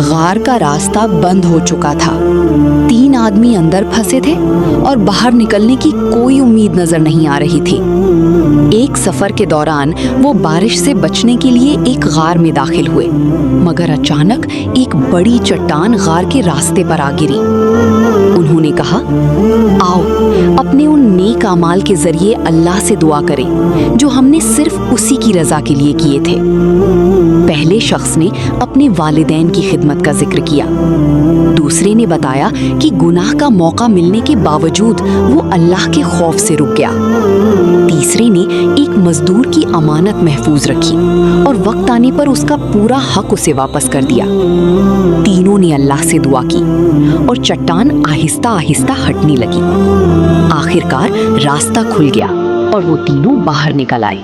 غار کا راستہ بند ہو چکا تھا۔ 3 آدمی اندر پھنسے تھے اور باہر نکلنے کی کوئی امید نظر نہیں آ رہی تھی۔ ایک سفر کے دوران وہ بارش سے بچنے کے لیے ایک غار میں داخل ہوئے، مگر اچانک ایک بڑی چٹان غار کے راستے پر آ گری۔ انہوں نے کہا، آؤ اپنے ان نیک اعمال کے ذریعے اللہ سے دعا کریں جو ہم نے صرف اسی کی رضا کے لیے کیے تھے۔ پہلے شخص نے اپنے والدین کی خدمت کا ذکر کیا، دوسرے نے بتایا کہ گناہ کا موقع ملنے کے باوجود وہ اللہ کے خوف سے رک گیا، تیسرے نے ایک مزدور کی امانت محفوظ رکھی اور وقت آنے پر اس کا پورا حق اسے واپس کر دیا۔ تینوں نے اللہ سے دعا کی اور چٹان آہستہ آہستہ ہٹنے لگی۔ آخر کار راستہ کھل گیا اور وہ تینوں باہر نکل آئے۔